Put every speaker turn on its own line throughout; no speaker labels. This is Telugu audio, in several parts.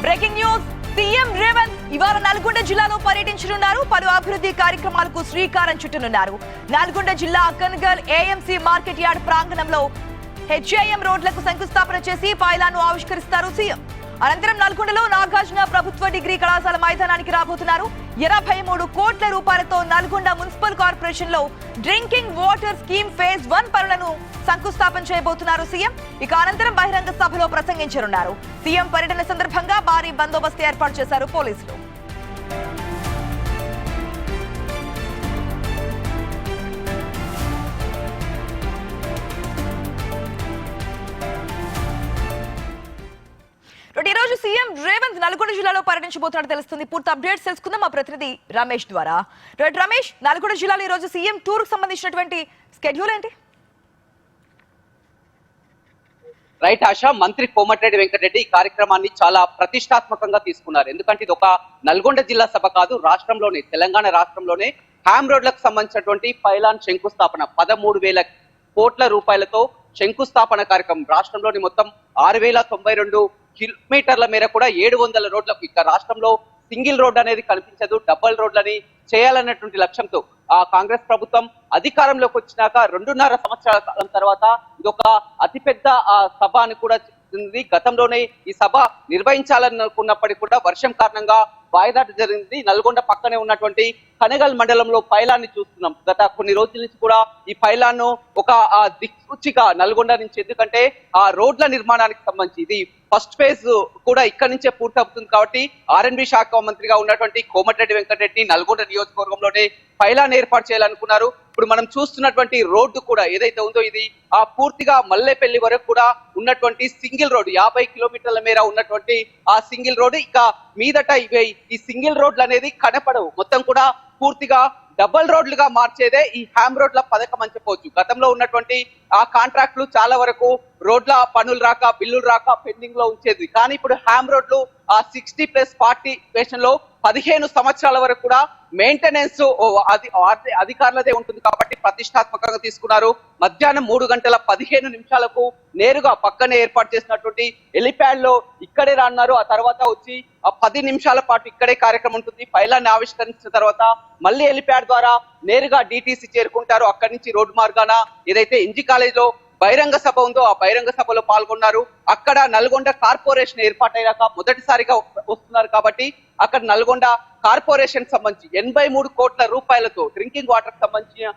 Breaking news. సీఎం రేవంత్ ఇవాళ నల్గొండ జిల్లాలో పర్యటించనున్నారు. పలు అభివృద్ధి కార్యక్రమాలకు శ్రీకారం చుట్టనున్నారు. నల్గొండ జిల్లా కన్గల్ ఏఎంసీ మార్కెట్ యార్డ్ ప్రాంగణంలో హెచ్ఐఎం రోడ్లకు శంకుస్థాపన చేసి పైలాను ఆవిష్కరిస్తారు సీఎం. అనంతరం నల్గొండలో నాగార్జున ప్రభుత్వ డిగ్రీ కళాశాల మైదానానికి రాబోతున్నారు. 23 కోట్ల రూపాయలతో నల్గొండ మున్సిపల్ కార్పొరేషన్ లో డ్రింకింగ్ వాటర్ స్కీమ్ ఫేజ్ 1 పనులను శంకుస్థాపన చేయబోతున్నారు సీఎం. ఇక అనంతరం బహిరంగ సభలో ప్రసంగించనున్నారు. సీఎం పర్యటన సందర్భంగా భారీ బందోబస్తు ఏర్పాటు చేశారు పోలీసులు. ఈ రోజు సీఎం రేవంత్ నల్గొండ జిల్లాలో పర్యటించబోతున్నట్టు తెలుస్తుంది. పూర్తి అప్డేట్స్ తెలుసుకుందాం మా ప్రతినిధి రమేష్ ద్వారా. రమేష్, నల్గొండ జిల్లాలో ఈ రోజు సీఎం టూర్ కు సంబంధించినటువంటి స్కెడ్యూల్ ఏంటి?
రైట్ ఆశా, మంత్రి కోమటిరెడ్డి వెంకటరెడ్డి ఈ కార్యక్రమాన్ని చాలా ప్రతిష్టాత్మకంగా తీసుకున్నారు. ఎందుకంటే ఇది ఒక నల్గొండ జిల్లా సభ కాదు, రాష్ట్రంలోనే తెలంగాణ రాష్ట్రంలోనే హ్యామ్ రోడ్లకు సంబంధించినటువంటి పైలాన్ శంకుస్థాపన 13,000 కోట్ల రూపాయలతో శంకుస్థాపన కార్యక్రమం. రాష్ట్రంలోని మొత్తం 6,092 కిలోమీటర్ల మేర కూడా 700 రోడ్లకు, ఇక రాష్ట్రంలో సింగిల్ రోడ్ అనేది కనిపించదు, డబుల్ రోడ్లని చేయాలన్నటువంటి లక్ష్యంతో ఆ కాంగ్రెస్ ప్రభుత్వం అధికారంలోకి వచ్చినాక 2.5 సంవత్సరాల కాలం తర్వాత ఇదొక అతిపెద్ద సభ అని కూడా చెప్తుంది. గతంలోనే ఈ సభ నిర్వహించాలనుకున్నప్పటికీ కూడా వర్షం కారణంగా వాయిదా జరిగింది. నల్గొండ పక్కనే ఉన్నటువంటి కనగల్ మండలంలో పైలాన్ని చూస్తున్నాం. గత కొన్ని రోజుల నుంచి కూడా ఈ పైలాన్ను ఒక దిక్సూచిగా నల్గొండ నుంచి, ఎందుకంటే ఆ రోడ్ల నిర్మాణానికి సంబంధించి ఇది ఫస్ట్ ఫేజ్ కూడా ఇక్కడ నుంచే పూర్తి అవుతుంది కాబట్టి ఆర్ఎండ్బి శాఖ మంత్రిగా ఉన్నటువంటి కోమటిరెడ్డి వెంకటరెడ్డి నల్గొండ నియోజకవర్గంలోనే పైలాన్ ఏర్పాటు చేయాలనుకున్నారు. ఇప్పుడు మనం చూస్తున్నటువంటి రోడ్డు కూడా ఏదైతే ఉందో ఇది పూర్తిగా మల్లేపల్లి వరకు కూడా ఉన్నటువంటి సింగిల్ రోడ్, 50 కిలోమీటర్ల మేర ఉన్నటువంటి ఆ సింగిల్ రోడ్. ఇక మీదట ఈ సింగిల్ రోడ్లు అనేది కనపడవు, మొత్తం కూడా పూర్తిగా డబల్ రోడ్లుగా మార్చేదే ఈ హ్యామ్ రోడ్ల పథకం అని చెప్పవచ్చు. గతంలో ఉన్నటువంటి ఆ కాంట్రాక్టులు చాలా వరకు రోడ్ల పనులు రాక, బిల్లులు రాక పెండింగ్ లో ఉంచేది. కానీ ఇప్పుడు హ్యామ్ రోడ్లు ఆ 60+ పార్టివేషన్ లో 15 సంవత్సరాల వరకు కూడా మెయింటెనెన్స్ అధికారులదే ఉంటుంది కాబట్టి ప్రతిష్టాత్మకంగా తీసుకున్నారు. మధ్యాహ్నం 3:15 నేరుగా పక్కనే ఏర్పాటు చేసినటువంటి హెలిప్యాడ్ లో ఇక్కడే రాన్నారు. ఆ తర్వాత వచ్చి 10 నిమిషాల పాటు ఇక్కడే కార్యక్రమం ఉంటుంది. పైలాన్ని ఆవిష్కరించిన తర్వాత మళ్ళీ హెలిప్యాడ్ ద్వారా నేరుగా డిటిసి చేరుకుంటారు. అక్కడి నుంచి రోడ్డు మార్గాన ఏదైతే ఎన్జీ కాలేజ్ లో బహిరంగ సభ ఉందో ఆ బహిరంగ సభలో పాల్గొన్నారు. అక్కడ నల్గొండ కార్పొరేషన్ ఏర్పాటయ్యాక మొదటిసారిగా వస్తున్నారు కాబట్టి అక్కడ నల్గొండ కార్పొరేషన్ సంబంధించి 83 కోట్ల రూపాయలతో డ్రింకింగ్ వాటర్ సంబంధించిన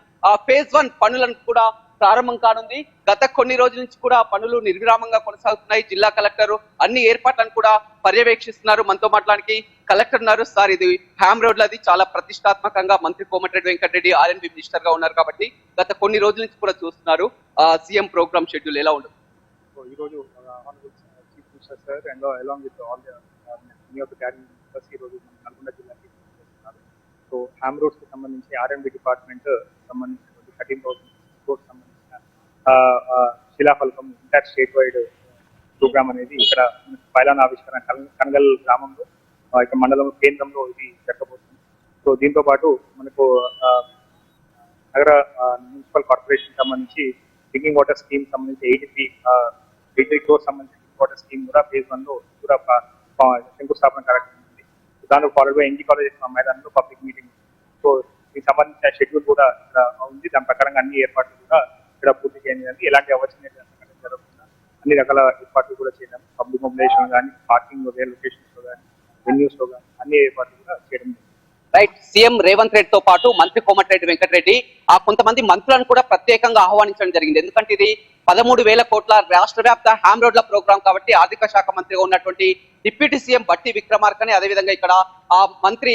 ఫేజ్ 1 పనులను కూడా ప్రారంభం కానుంది. గత కొన్ని రోజుల నుంచి కూడా పనులు నిర్విరామంగా కొనసాగుతున్నాయి. జిల్లా కలెక్టర్ అన్ని ఏర్పాట్లను కూడా పర్యవేక్షిస్తున్నారు. మనతో మాట్లాడానికి కలెక్టర్ ఉన్నారు. సార్, ఇది హ్యామ్ రోడ్లు అది చాలా ప్రతిష్టాత్మకంగా మంత్రి కోమటిరెడ్డి వెంకటరెడ్డి ఆర్ఎండ్బి మినిస్టర్ గా ఉన్నారు కాబట్టి గత కొన్ని రోజుల నుంచి కూడా చూస్తున్నారు. సీఎం ప్రోగ్రామ్ షెడ్యూల్ ఎలా ఉండదు?
ఈ రోజు chief minister sir and along with all the ఈ రోజు నల్గొండ జిల్లాకి చేస్తున్నారు. సో హ్యామ్ రోడ్స్ కి సంబంధించి ఆర్ఎండ్బి డిపార్ట్మెంట్ సంబంధించినటువంటి 13,000 కోట్స్ సంబంధించిన శిలాఫలకం ఇంటర్ స్టేట్ వైడ్ ప్రోగ్రామ్ అనేది ఇక్కడ పైలాన్ ఆవిష్కరణ కనగల్ గ్రామంలో ఇక మండలం కేంద్రంలో ఇది జరగబోతుంది. సో దీంతో పాటు మనకు నగర మున్సిపల్ కార్పొరేషన్ సంబంధించి డ్రింకింగ్ వాటర్ స్కీమ్ సంబంధించి 83 క్రోర్స్ సంబంధించిన డ్రింకింగ్ వాటర్ స్కీమ్ కూడా ఫేజ్ 1 లో కూడా శంకుస్థాపన కార్యక్రమం ఉంది. దానిలో ఫాలోగా ఎన్జీ కాలేజ్ మైదానంలో పబ్లిక్ మీటింగ్. సో దీనికి సంబంధించిన షెడ్యూల్ కూడా ఇక్కడ ఉంది. దాని ప్రకారంగా అన్ని ఏర్పాట్లు కూడా ఇక్కడ పూర్తి చేయడానికి ఎలాంటి అవాంఛనీయ జరగకుండా అన్ని రకాల ఏర్పాట్లు కూడా చేయడం, పబ్లిక్ మొబిలైజేషన్ కానీ, పార్కింగ్ లొకేషన్స్ లో కానీ, వెన్యూస్ లో కానీ అన్ని ఏర్పాట్లు కూడా చేయడం.
రైట్, సీఎం రేవంత్ రెడ్డి తో పాటు మంత్రి కోమటిరెడ్డి వెంకటరెడ్డి కొంతమంది మంత్రులను కూడా ప్రత్యేకంగా ఆహ్వానించడం జరిగింది. ఎందుకంటే ఇది 13,000 కోట్ల రాష్ట్ర వ్యాప్త హ్యామ్ రోడ్ల ప్రోగ్రాం కాబట్టి ఆర్థిక శాఖ మంత్రిగా ఉన్నటువంటి డిప్యూటీ సీఎం బట్టి విక్రమార్కని, అదేవిధంగా ఇక్కడ మంత్రి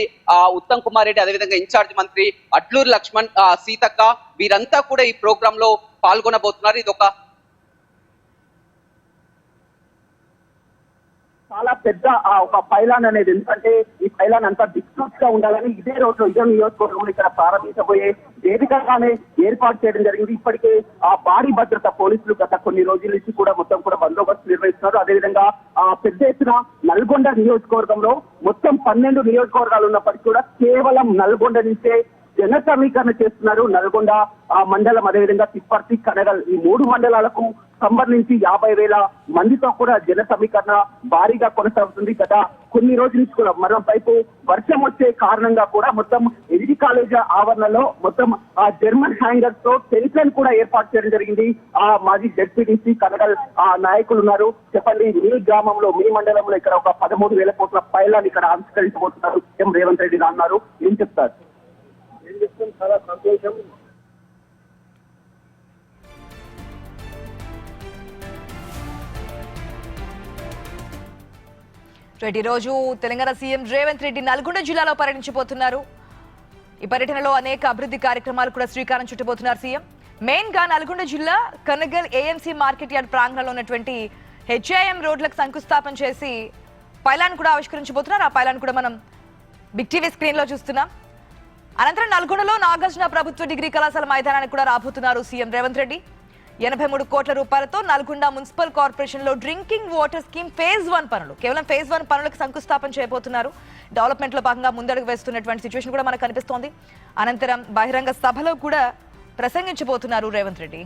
ఉత్తమ్ కుమార్ రెడ్డి, అదేవిధంగా ఇన్ఛార్జ్ మంత్రి అడ్లూరి లక్ష్మణ్, సీతక్క వీరంతా కూడా ఈ ప్రోగ్రామ్ లో పాల్గొనబోతున్నారు. ఇది
చాలా పెద్ద ఒక పైలాన్ అనేది, ఎందుకంటే ఈ పైలాన్ అంతా డిస్ట్రక్ట్ గా ఉండాలని ఇదే రోజు ఇదే నియోజకవర్గంలో ఇక్కడ ప్రారంభించబోయే వేదికగానే ఏర్పాటు చేయడం జరిగింది. ఇప్పటికే భారీ భద్రత పోలీసులు గత కొన్ని రోజుల నుంచి కూడా మొత్తం కూడా బందోబస్తు నిర్వహిస్తున్నారు. అదేవిధంగా పెద్ద ఎత్తున నల్గొండ నియోజకవర్గంలో మొత్తం 12 నియోజకవర్గాలు ఉన్నప్పటికీ కూడా కేవలం నల్గొండ నుంచే జన సమీకరణ చేస్తున్నారు. నల్గొండ మండలం, అదేవిధంగా తిప్పర్తి, కనగల్ ఈ 3 మండలాలకు సంబంధించి 50,000 మందితో కూడా జన సమీకరణ భారీగా కొనసాగుతుంది. గత కొన్ని రోజుల నుంచి కూడా మరోవైపు వర్షం వచ్చే కారణంగా కూడా మొత్తం ఎడిటి కాలేజ్ ఆవరణలో మొత్తం ఆ జర్మన్ హ్యాంగర్స్ తో టెన్షన్ కూడా ఏర్పాటు చేయడం జరిగింది. ఆ మాజీ జెడ్పీటీసీ కనగల్ నాయకులు ఉన్నారు. చెప్పండి, మీ గ్రామంలో మీ మండలంలో ఇక్కడ ఒక 13,000 కోట్ల పైలాన్ని ఇక్కడ ఆవిష్కరించబోతున్నారు. సీఎం రేవంత్ రెడ్డి అన్నారు. ఏం చెప్తారు?
ఏం చెప్తాం, చాలా సంతోషం.
ఈ రోజు తెలంగాణ సీఎం రేవంత్ రెడ్డి నల్గొండ జిల్లాలో పర్యటించబోతున్నారు. ఈ పర్యటనలో అనేక అభివృద్ధి కార్యక్రమాలు కూడా శ్రీకారం చుట్టబోతున్నారు సీఎం. మెయిన్ గా నల్గొండ జిల్లా కనగల్ ఏఎంసీ మార్కెట్ యార్డ్ ప్రాంగణంలో ఉన్నటువంటి హెచ్ఐఎం రోడ్లకు శంకుస్థాపన చేసి పైలాన్ కూడా ఆవిష్కరించబోతున్నారు. ఆ పైలాన్ కూడా మనం బిగ్ టీవీ స్క్రీన్ లో చూస్తున్నాం. అనంతరం నల్గొండలో నాగార్జున ప్రభుత్వ డిగ్రీ కళాశాల మైదానానికి కూడా రాబోతున్నారు సీఎం రేవంత్ రెడ్డి. 83 కోట్ల రూపాయలతో నల్గొండ మున్సిపల్ కార్పొరేషన్ లో డ్రింకింగ్ వాటర్ స్కీమ్ ఫేజ్ 1 పనులు, కేవలం ఫేజ్ 1 పనులకు శంకుస్థాపన చేయబోతున్నారు. డెవలప్మెంట్ లో భాగంగా ముందడుగు వేస్తున్నటువంటి సిచ్యువేషన్ కూడా మనకు కనిపిస్తోంది. అనంతరం బహిరంగ సభలో కూడా ప్రసంగించబోతున్నారు రేవంత్ రెడ్డి.